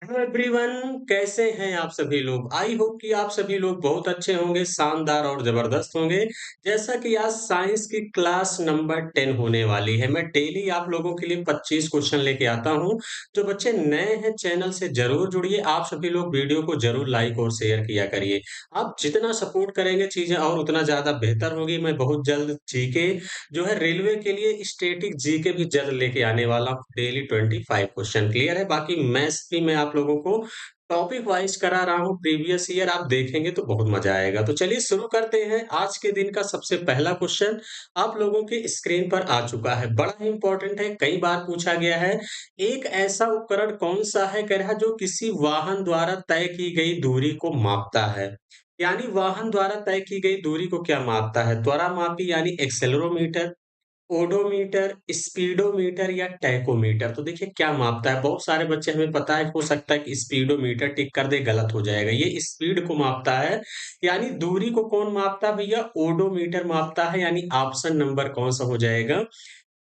Hello everyone, कैसे हैं आप सभी लोग। आई होप कि आप सभी लोग बहुत अच्छे होंगे, शानदार और जबरदस्त होंगे। जैसा कि आज साइंस की क्लास नंबर 10 होने वाली है। मैं डेली आप लोगों के लिए 25 क्वेश्चन लेके आता हूं। जो बच्चे नए हैं चैनल से जरूर जुड़िए। आप सभी लोग वीडियो को जरूर लाइक और शेयर किया करिए। आप जितना सपोर्ट करेंगे चीजें और उतना ज्यादा बेहतर होगी। मैं बहुत जल्द जीके जो है रेलवे के लिए स्टैटिक जीके भी जल्द लेके आने वाला हूँ। डेली 25 क्वेश्चन क्लियर है। बाकी मैथ्स भी मैं आप लोगों को टॉपिक वाइज करा रहा हूँ। प्रीवियस ईयर आप देखेंगे तो बहुत मजा आएगा। तो चलिए शुरू करते हैं। आज के दिन का सबसे पहला क्वेश्चन आप लोगों के स्क्रीन पर आ चुका है। बड़ा ही इंपॉर्टेंट है, कई बार पूछा गया है। एक ऐसा उपकरण कौन सा है, कह रहा जो किसी वाहन द्वारा तय की गई दूरी को मापता है। यानी वाहन द्वारा तय की गई दूरी को क्या मापता है। त्वरा मापी यानी एक्सेलरोमीटर, ओडोमीटर, स्पीडोमीटर या टैकोमीटर। तो देखिए क्या मापता है। बहुत सारे बच्चे, हमें पता है, हो सकता है कि स्पीडोमीटर टिक कर दे, गलत हो जाएगा। ये स्पीड को मापता है। यानी दूरी को कौन मापता है भैया, ओडोमीटर मापता है। यानी ऑप्शन नंबर कौन सा हो जाएगा,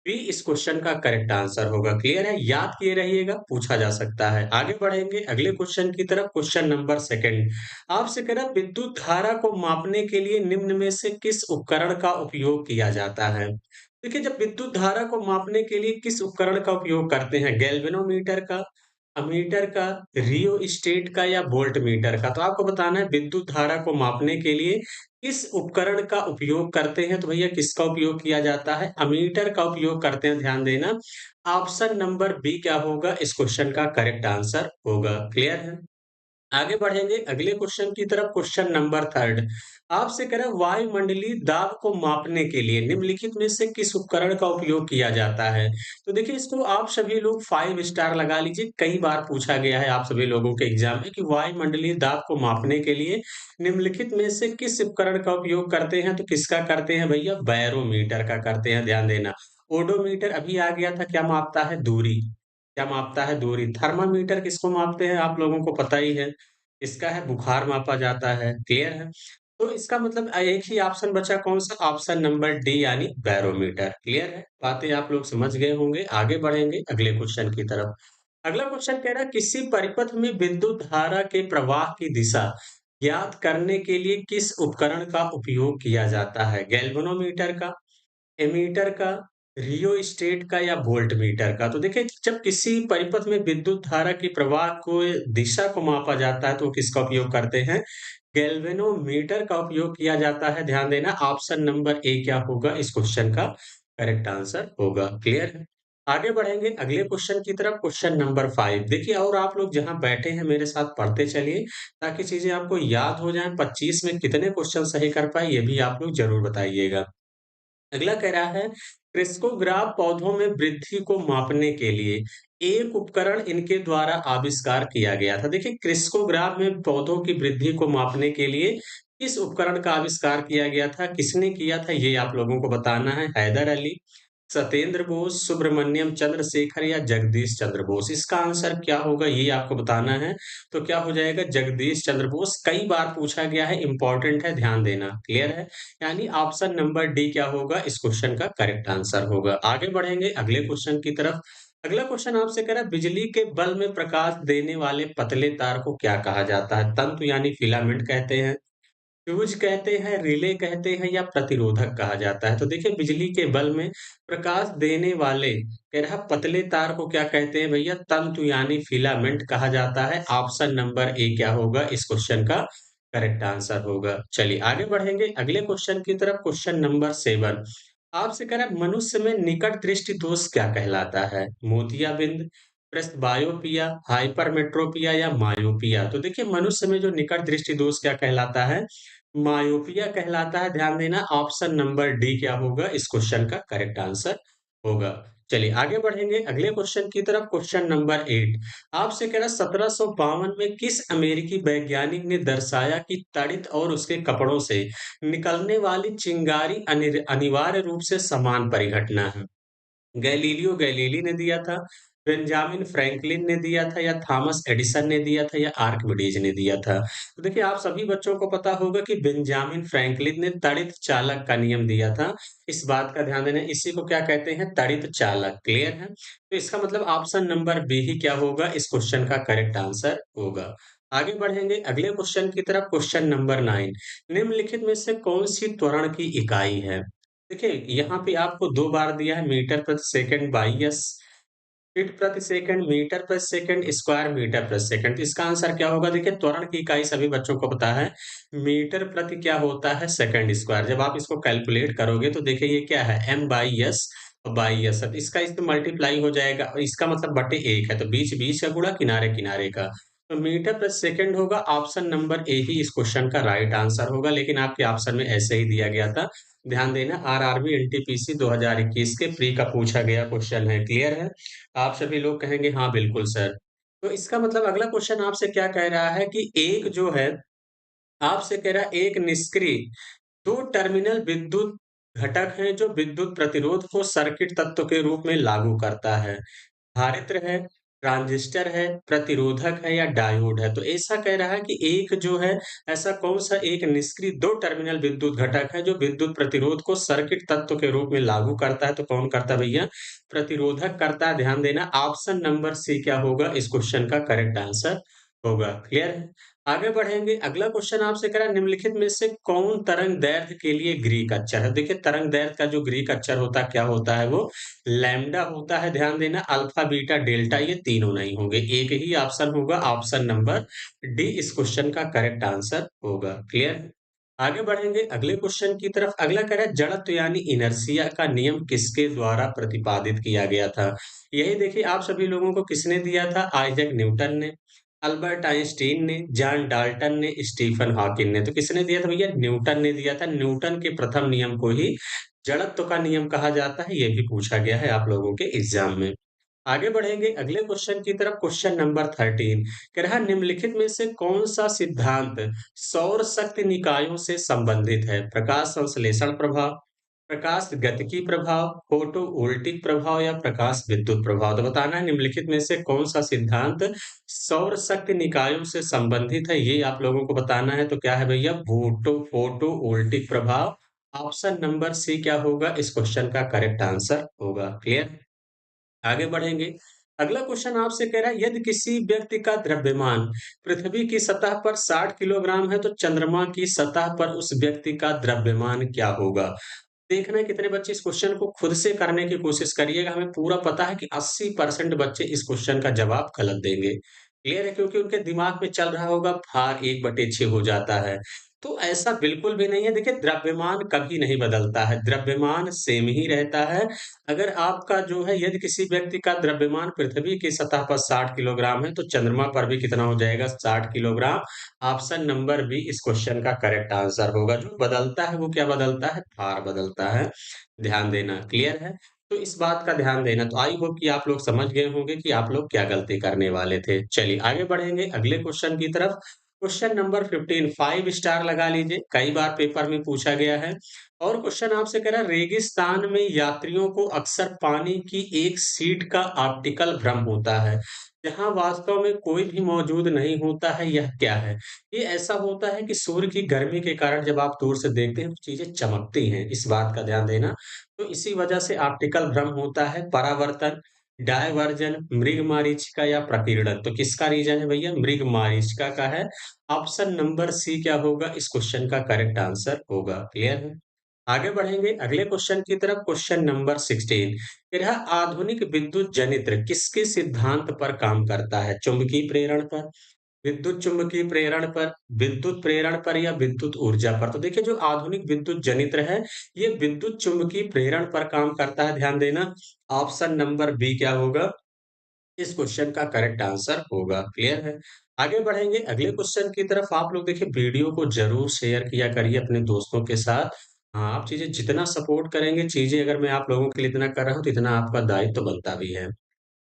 बी इस क्वेश्चन का करेक्ट आंसर होगा। क्लियर है, याद किए रहिएगा, पूछा जा सकता है। आगे बढ़ेंगे अगले क्वेश्चन की तरफ। क्वेश्चन नंबर सेकंड आपसे कह रहा है, विद्युत धारा को मापने के लिए निम्न में से किस उपकरण का उपयोग किया जाता है। देखिए, जब विद्युत धारा को मापने के लिए किस उपकरण का उपयोग करते हैं, गैल्वेनोमीटर का, अमीटर का, रियोस्टेट का या वोल्ट मीटर का। तो आपको बताना है विद्युत धारा को मापने के लिए किस उपकरण का उपयोग करते हैं। तो भैया किसका उपयोग किया जाता है, अमीटर का उपयोग करते हैं। ध्यान देना, ऑप्शन नंबर बी क्या होगा, इस क्वेश्चन का करेक्ट आंसर होगा। क्लियर है। आगे बढ़ेंगे अगले क्वेश्चन की तरफ। क्वेश्चन नंबर थर्ड आपसे कह रहा है, वायुमंडलीय दाब को मापने के लिए निम्नलिखित में से किस उपकरण का उपयोग किया जाता है। तो देखिए, इसको आप सभी लोग 5 स्टार लगा लीजिए। कई बार पूछा गया है आप सभी लोगों के एग्जाम में कि वायुमंडलीय दाब को मापने के लिए निम्नलिखित में से किस उपकरण का उपयोग करते हैं। तो किसका करते हैं भैया, बैरोमीटर का करते हैं। ध्यान देना, ओडोमीटर अभी आ गया था, क्या मापता है, दूरी। क्या मापता है, दूरी। थर्मामीटर किसको मापते हैं, आप लोगों को पता ही है। इसका है बुखार मापा जाता है। क्लियर है। तो इसका मतलब एक ही ऑप्शन बचा, कौन सा, ऑप्शन नंबर डी यानी बैरोमीटर। क्लियर है, बातें आप लोग समझ गए होंगे। आगे बढ़ेंगे अगले क्वेश्चन की तरफ। अगला क्वेश्चन कह रहा है, किसी परिपथ में विद्युत धारा के प्रवाह की दिशा ज्ञात करने के लिए किस उपकरण का उपयोग किया जाता है। गैल्वेनोमीटर का, एमीटर का, रियोस्टेट का या वोल्ट मीटर का। तो देखिए, जब किसी परिपथ में विद्युत धारा की प्रवाह को दिशा को मापा जाता है तो किसका उपयोग करते हैं, गैल्वेनोमीटर का उपयोग किया जाता है। ध्यान देना, ऑप्शन नंबर ए क्या होगा, इस क्वेश्चन का करेक्ट आंसर होगा। क्लियर है। आगे बढ़ेंगे अगले क्वेश्चन की तरफ। क्वेश्चन नंबर 5 देखिए, और आप लोग जहां बैठे हैं मेरे साथ पढ़ते चलिए, ताकि चीजें आपको याद हो जाएं। 25 में कितने क्वेश्चन सही कर पाए ये भी आप लोग जरूर बताइएगा। अगला कह रहा है, क्रिस्कोग्राफ पौधों में वृद्धि को मापने के लिए एक उपकरण इनके द्वारा आविष्कार किया गया था। देखिए, क्रिस्कोग्राफ में पौधों की वृद्धि को मापने के लिए किस उपकरण का आविष्कार किया गया था, किसने किया था, ये आप लोगों को बताना है। हैदर अली, सत्येंद्र बोस, सुब्रमण्यम चंद्रशेखर या जगदीश चंद्र बोस। इसका आंसर क्या होगा ये आपको बताना है। तो क्या हो जाएगा, जगदीश चंद्र बोस। कई बार पूछा गया है, इंपॉर्टेंट है, ध्यान देना। क्लियर है। यानी ऑप्शन नंबर डी क्या होगा, इस क्वेश्चन का करेक्ट आंसर होगा। आगे बढ़ेंगे अगले क्वेश्चन की तरफ। अगला क्वेश्चन आपसे कह रहा है, बिजली के बल्ब में प्रकाश देने वाले पतले तार को क्या कहा जाता है। तंतु यानी फिलामेंट कहते हैं, फ्यूज कहते हैं, रिले कहते हैं या प्रतिरोधक कहा जाता है। तो देखिए, बिजली के बल्ब में प्रकाश देने वाले कह रहा पतले तार को क्या कहते हैं भैया, तंतु यानी फिलामेंट कहा जाता है। ऑप्शन नंबर ए क्या होगा, इस क्वेश्चन का करेक्ट आंसर होगा। चलिए आगे बढ़ेंगे अगले क्वेश्चन की तरफ। क्वेश्चन नंबर 7 आपसे कह रहा है, मनुष्य में निकट दृष्टि दोष क्या कहलाता है। मोतियाबिंद, प्रेस्बायोपिया, हाइपरमेट्रोपिया या मायोपिया। तो देखिए, मनुष्य में जो निकट दृष्टि दोष क्या कहलाता है, मायोपिया कहलाता है। ध्यान देना, ऑप्शन नंबर डी क्या होगा, इस क्वेश्चन का करेक्ट आंसर होगा। चलिए आगे बढ़ेंगे अगले क्वेश्चन की तरफ। क्वेश्चन नंबर 8 आपसे कह रहा 1752 में किस अमेरिकी वैज्ञानिक ने दर्शाया कि तड़ित और उसके कपड़ों से निकलने वाली चिंगारी अनिवार्य रूप से समान परिघटना है। गैलीलियो गैलीली ने दिया था, बेंजामिन फ्रैंकलिन ने दिया था या थॉमस एडिसन ने दिया था या आर्किमिडीज ने दिया था? तो देखिए आप सभी बच्चों को पता होगा कि बेंजामिन फ्रैंकलिन ने तड़ित चालक का नियम दिया था। इस बात का ध्यान देना, इसी को क्या कहते हैं? तड़ित चालक। क्लियर है? तो इसका मतलब ऑप्शन नंबर बी ही क्या होगा? इस क्वेश्चन का करेक्ट आंसर होगा। आगे बढ़ेंगे अगले क्वेश्चन की तरफ, क्वेश्चन नंबर 9। निम्नलिखित में से कौन-सी त्वरण की इकाई है? देखिए, यहाँ पे आपको 2 बार दिया है मीटर प्रति सेकंड बाई एस, फीट प्रति सेकंड, मीटर प्रति सेकंड, स्क्वायर मीटर प्रति सेकंड। तो इसका आंसर क्या होगा? देखिए त्वरण की इकाई सभी बच्चों को पता है, मीटर प्रति क्या होता है? Second square. जब आप इसको कैलकुलेट करोगे तो देखिए ये क्या है? m by S by S. अब इसका इस पे मल्टीप्लाई हो जाएगा और इसका मतलब बटे 1 है, तो बीच-बीच का गुणा किनारे-किनारे का। तो मीटर प्रति सेकंड होगा, ऑप्शन नंबर ए ही इस क्वेश्चन का राइट आंसर होगा, लेकिन आपके ऑप्शन में ऐसे ही दिया गया था। ध्यान देना, आरआरबी एनटीपीसी 2021 के प्री का पूछा गया क्वेश्चन है। क्लियर है? आप सभी लोग कहेंगे हाँ बिल्कुल सर। तो इसका मतलब अगला क्वेश्चन आपसे क्या कह रहा है कि एक जो है, आपसे कह रहा है एक निष्क्रिय 2 टर्मिनल विद्युत घटक है जो विद्युत प्रतिरोध को सर्किट तत्व के रूप में लागू करता है। धारित्र है, ट्रांजिस्टर है, प्रतिरोधक है या डायोड है। तो ऐसा कह रहा है कि एक जो है, ऐसा कौन-सा एक निष्क्रिय 2 टर्मिनल विद्युत घटक है जो विद्युत प्रतिरोध को सर्किट तत्व के रूप में लागू करता है। तो कौन करता है भैया? प्रतिरोधक करता है। ध्यान देना, ऑप्शन नंबर सी क्या होगा? इस क्वेश्चन का करेक्ट आंसर होगा। क्लियर है? आगे बढ़ेंगे, अगला क्वेश्चन आपसे कह रहा है निम्नलिखित में से कौन तरंग दैर्ध्य के लिए ग्रीक अक्षर है? देखिए तरंग दैर्ध्य का जो ग्रीक अक्षर होता है, क्या होता है वो? लैम्ब्डा होता है। ध्यान देना, अल्फा, बीटा, डेल्टा ये तीनों नहीं होंगे। एक ही ऑप्शन होगा, ऑप्शन नंबर डी इस क्वेश्चन का करेक्ट आंसर होगा। क्लियर है? आगे बढ़ेंगे अगले क्वेश्चन की तरफ। अगला कह रहा है जड़त्व यानी इनर्शिया का नियम किसके द्वारा प्रतिपादित किया गया था? यही देखिए आप सभी लोगों को किसने दिया था? आइजैक न्यूटन ने, अल्बर्ट आइंस्टीन ने, जॉन डाल्टन ने, स्टीफन हॉकिंग ने। तो किसने दिया था भैया? न्यूटन ने दिया था। न्यूटन के प्रथम नियम को ही जड़त्व का नियम कहा जाता है। ये भी पूछा गया है आप लोगों के एग्जाम में। आगे बढ़ेंगे अगले क्वेश्चन की तरफ, क्वेश्चन नंबर 13। कह रहा है निम्नलिखित में से कौन सा सिद्धांत सौर शक्ति निकायों से संबंधित है? प्रकाश संश्लेषण प्रभाव, प्रकाश गतिकी प्रभाव, फोटो वोल्टिक प्रभाव या प्रकाश विद्युत प्रभाव। तो बताना है निम्नलिखित में से कौन सा सिद्धांत सौर शक्ति निकायों से संबंधित है, ये आप लोगों को बताना है। तो क्या है भैया? फोटो वोल्टिक प्रभाव। ऑप्शन नंबर सी क्या होगा? इस क्वेश्चन का करेक्ट आंसर होगा। क्लियर? आगे बढ़ेंगे। अगला क्वेश्चन आपसे कह रहा है यदि किसी व्यक्ति का द्रव्यमान पृथ्वी की सतह पर 60 किलोग्राम है तो चंद्रमा की सतह पर उस व्यक्ति का द्रव्यमान क्या होगा? देखना है कितने बच्चे इस क्वेश्चन को खुद से करने की कोशिश करिएगा। हमें पूरा पता है कि 80% बच्चे इस क्वेश्चन का जवाब गलत देंगे। क्लियर है? क्योंकि उनके दिमाग में चल रहा होगा भार 1/6 हो जाता है। तो ऐसा बिल्कुल भी नहीं है। देखिए द्रव्यमान कभी नहीं बदलता है, द्रव्यमान सेम ही रहता है। अगर आपका जो है, यदि किसी व्यक्ति का द्रव्यमान पृथ्वी की सतह पर 60 किलोग्राम है तो चंद्रमा पर भी कितना हो जाएगा? 60 किलोग्राम। ऑप्शन नंबर बी इस क्वेश्चन का करेक्ट आंसर होगा। जो बदलता है वो क्या बदलता है? भार बदलता है। ध्यान देना। क्लियर है? तो इस बात का ध्यान देना। तो आई होप कि आप लोग समझ गए होंगे कि आप लोग क्या गलती करने वाले थे। चलिए आगे बढ़ेंगे अगले क्वेश्चन की तरफ। क्वेश्चन नंबर 15 5 स्टार लगा लीजिए, कई बार पेपर में पूछा गया है। और क्वेश्चन आपसे कह रहा है रेगिस्तान में यात्रियों को अक्सर पानी की एक सीट का ऑप्टिकल भ्रम होता है, जहां वास्तव में कोई भी मौजूद नहीं होता है। यह क्या है? ये ऐसा होता है कि सूर्य की गर्मी के कारण जब आप दूर से देखते हैं तो चीजें चमकती हैं, इस बात का ध्यान देना। तो इसी वजह से ऑप्टिकल भ्रम होता है। परावर्तन, डायवर्जन, मृगमारीचिका या प्रकीर्णन। तो किसका रीजन है भैया? मृगमारीचिका का है। ऑप्शन नंबर सी क्या होगा? इस क्वेश्चन का करेक्ट आंसर होगा। क्लियर है? आगे बढ़ेंगे अगले क्वेश्चन की तरफ, क्वेश्चन नंबर 16। यह आधुनिक विद्युत जनित्र किसके सिद्धांत पर काम करता है? चुंबकीय प्रेरण पर, विद्युत चुम्बकीय प्रेरण पर, विद्युत प्रेरण पर या विद्युत ऊर्जा पर। तो देखिए जो आधुनिक विद्युत जनित्र है, ये विद्युत चुम्बकीय प्रेरण पर काम करता है। ध्यान देना, ऑप्शन नंबर बी क्या होगा? इस क्वेश्चन का करेक्ट आंसर होगा। क्लियर है? आगे बढ़ेंगे अगले क्वेश्चन की तरफ। आप लोग देखिए वीडियो को जरूर शेयर किया करिए अपने दोस्तों के साथ। हाँ, आप चीजें जितना सपोर्ट करेंगे, चीजें अगर मैं आप लोगों के लिए इतना कर रहा हूँ तो इतना आपका दायित्व तो बनता भी है।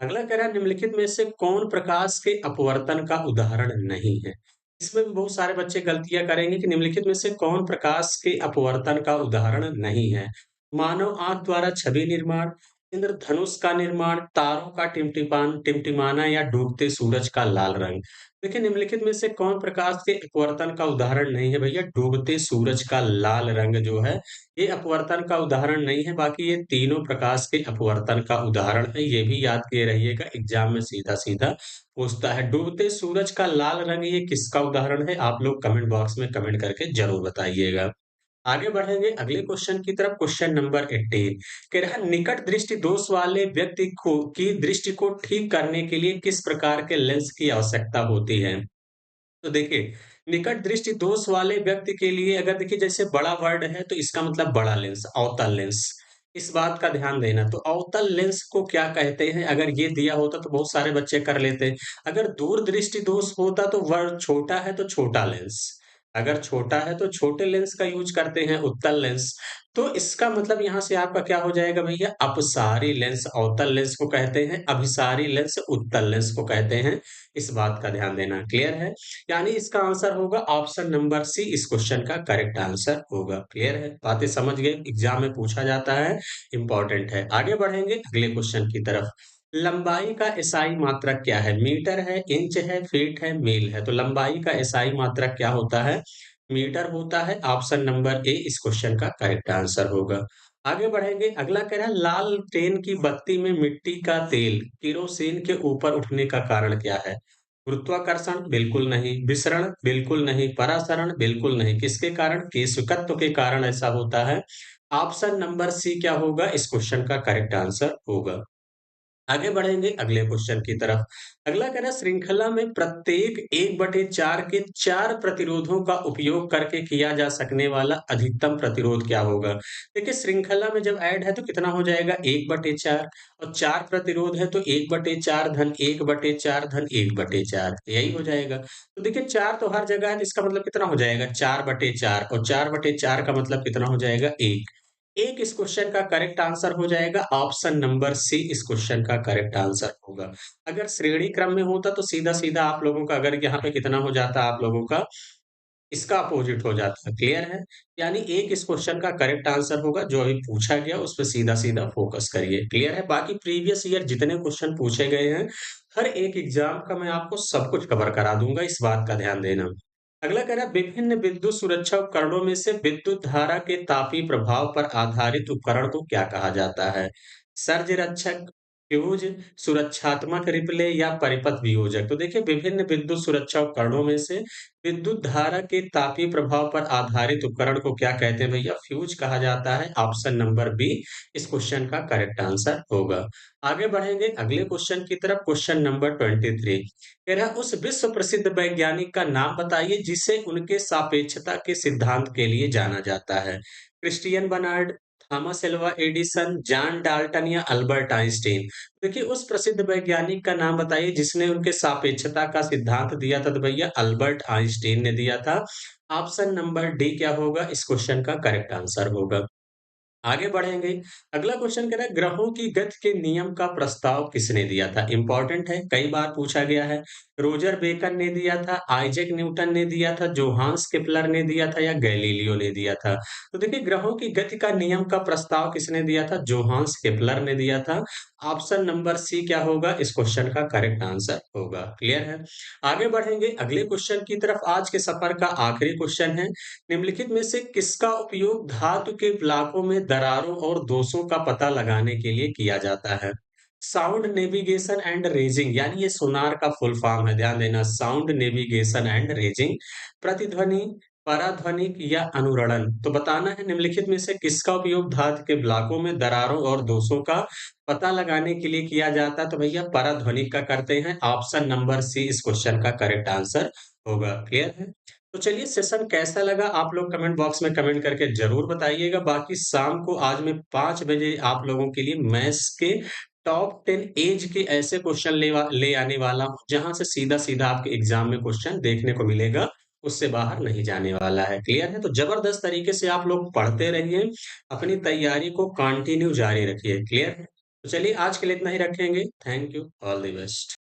अगला कह रहा है निम्नलिखित में से कौन प्रकाश के अपवर्तन का उदाहरण नहीं है? इसमें भी बहुत सारे बच्चे गलतियां करेंगे कि निम्नलिखित में से कौन प्रकाश के अपवर्तन का उदाहरण नहीं है? मानव आंख द्वारा छवि निर्माण, इंद्रधनुष का निर्माण, तारों का टिमटिमाना या डूबते सूरज का लाल रंग। देखिए निम्नलिखित में से कौन प्रकाश के अपवर्तन का उदाहरण नहीं है भैया? डूबते सूरज का लाल रंग जो है, ये अपवर्तन का उदाहरण नहीं है, बाकी ये तीनों प्रकाश के अपवर्तन का उदाहरण है। ये भी याद किए रहिएगा, एग्जाम में सीधा-सीधा पूछता है। डूबते सूरज का लाल रंग ये किसका उदाहरण है? आप लोग कमेंट बॉक्स में कमेंट करके ज़रूर बताइएगा। आगे बढ़ेंगे अगले क्वेश्चन की तरफ। क्वेश्चन नंबर 18 कह रहा है, निकट दृष्टि दोष वाले व्यक्ति को की दृष्टि को ठीक करने के लिए किस प्रकार के लेंस की आवश्यकता होती है? तो देखिए, निकट दृष्टि दोष वाले व्यक्ति के लिए अगर देखिए जैसे बड़ा वर्ड है तो इसका मतलब बड़ा लेंस, अवतल लेंस। इस बात का ध्यान देना। तो अवतल लेंस को क्या कहते हैं? अगर ये दिया होता तो बहुत सारे बच्चे कर लेते। अगर दूर दृष्टि दोष होता तो वर्ड छोटा है तो छोटा लेंस। अगर छोटा है तो छोटे लेंस का यूज करते हैं, उत्तल लेंस। तो इसका मतलब यहाँ से आपका क्या हो जाएगा भैया? अपसारी लेंस अवतल लेंस को कहते हैं, अभिसारी लेंस उत्तल लेंस को कहते हैं। इस बात का ध्यान देना। क्लियर है? यानी इसका आंसर होगा ऑप्शन नंबर सी, इस क्वेश्चन का करेक्ट आंसर होगा। क्लियर है? बातें समझ गए? एग्जाम में पूछा जाता है, इंपॉर्टेंट है। आगे बढ़ेंगे अगले क्वेश्चन की तरफ। लंबाई का एसआई मात्रक क्या है? मीटर है, इंच है, फीट है, मील है। तो लंबाई का एसआई मात्रक क्या होता है? मीटर होता है। ऑप्शन नंबर ए इस क्वेश्चन का करेक्ट आंसर होगा। आगे बढ़ेंगे, अगला कह रहा है, लाल टेन की बत्ती में मिट्टी का तेल केरोसिन के ऊपर उठने का कारण क्या है? गुरुत्वाकर्षण? बिल्कुल नहीं। विसरण? बिल्कुल नहीं। परासरण? बिल्कुल नहीं। किसके कारण? केशिकत्व के कारण ऐसा होता है। ऑप्शन नंबर सी क्या होगा? इस क्वेश्चन का करेक्ट आंसर होगा। आगे बढ़ेंगे अगले क्वेश्चन की तरफ। अगला कह रहा है, श्रृंखला में प्रत्येक 1/4 के 4 प्रतिरोधों का उपयोग करके किया जा सकने वाला अधिकतम प्रतिरोध क्या होगा? देखिए श्रृंखला में जब ऐड है तो कितना हो जाएगा? 1/4 और 4 प्रतिरोध है तो 1/4 धन 1/4 धन 1/4 यही हो जाएगा। तो देखिए 4 तो हर जगह है तो इसका मतलब कितना हो जाएगा? 4/4 और 4/4 का मतलब कितना हो जाएगा? 1। एक इस क्वेश्चन का करेक्ट आंसर हो जाएगा। ऑप्शन नंबर सी इस क्वेश्चन का करेक्ट आंसर होगा। अगर श्रेणी क्रम में होता तो सीधा-सीधा आप लोगों का अगर यहाँ पे कितना हो जाता आप लोगों का, इसका अपोजिट हो जाता है। क्लियर है? यानी एक इस क्वेश्चन का करेक्ट आंसर होगा जो अभी पूछा गया उस पे सीधा-सीधा फोकस करिए। क्लियर है? बाकी प्रीवियस ईयर जितने क्वेश्चन पूछे गए हैं, हर एक एग्जाम का मैं आपको सब कुछ कवर करा दूँगा, इस बात का ध्यान देना। अगला कह रहा है, विभिन्न विद्युत सुरक्षा उपकरणों में से विद्युत धारा के तापीय प्रभाव पर आधारित उपकरण को क्या कहा जाता है? सर्ज रक्षक, फ्यूज, सुरक्षात्मक रिपले या परिपथ वियोजक। तो देखिए विभिन्न विद्युत सुरक्षा उपकरणों में से विद्युत धारा के तापीय प्रभाव पर आधारित उपकरण को क्या कहते हैं भैया? फ्यूज कहा जाता है। ऑप्शन नंबर बी इस क्वेश्चन का करेक्ट आंसर होगा। आगे बढ़ेंगे अगले क्वेश्चन की तरफ। क्वेश्चन नंबर 23 कह रहा है, उस विश्व प्रसिद्ध वैज्ञानिक का नाम बताइए जिसे उनके सापेक्षता के सिद्धांत के लिए जाना जाता है। Christian Barnard, Thomas Alva Edison, John Dalton या अल्बर्ट आइंस्टीन। देखिए उस प्रसिद्ध वैज्ञानिक का नाम बताइए जिसने उनके सापेक्षता का सिद्धांत दिया था। तो भैया अल्बर्ट आइंस्टीन ने दिया था। ऑप्शन नंबर डी क्या होगा? इस क्वेश्चन का करेक्ट आंसर होगा। आगे बढ़ेंगे। अगला क्वेश्चन कह रहा है, ग्रहों की गति के नियम का प्रस्ताव किसने दिया था? इंपॉर्टेंट है, कई बार पूछा गया है। रोजर बेकन ने दिया था, आइजैक न्यूटन ने दिया था, जोहान्स केपलर ने दिया था या गैलीलियो ने दिया था? तो देखिए ग्रहों की गति का नियम का प्रस्ताव किसने दिया था? जोहान्स केपलर ने दिया था। ऑप्शन नंबर सी क्या होगा? इस क्वेश्चन का करेक्ट आंसर होगा। क्लियर है? आगे बढ़ेंगे अगले क्वेश्चन की तरफ। आज के सफर का आखिरी क्वेश्चन है, निम्नलिखित में से किसका उपयोग धातु के ब्लॉकों में दरारों और दोषों का पता लगाने के लिए किया जाता है? साउंड नेविगेशन एंड रेजिंग, यानी ये सोनार का फुल फॉर्म है, ध्यान देना। साउंड नेविगेशन एंड रेजिंग, प्रतिध्वनि, पराध्वनिक या अनुरणन। तो बताना है निम्नलिखित में से किसका उपयोग धातु के ब्लॉकों में दरारों और दोषों का पता लगाने के लिए किया जाता है? तो भैया पराध्वनिक का करते हैं। ऑप्शन नंबर सी इस क्वेश्चन का करेक्ट आंसर होगा। क्लियर है? तो चलिए सेशन कैसा लगा आप लोग कमेंट बॉक्स में कमेंट करके जरूर बताइएगा। बाकी शाम को आज मैं 5 बजे आप लोगों के लिए मैथ्स के टॉप 10 एज के ऐसे क्वेश्चन ले आने वाला हूँ जहां से सीधा सीधा आपके एग्जाम में क्वेश्चन देखने को मिलेगा, उससे बाहर नहीं जाने वाला है। क्लियर है? तो जबरदस्त तरीके से आप लोग पढ़ते रहिए, अपनी तैयारी को कंटिन्यू जारी रखिए। क्लियर है? तो चलिए आज के लिए इतना ही रखेंगे। Thank you, all the best.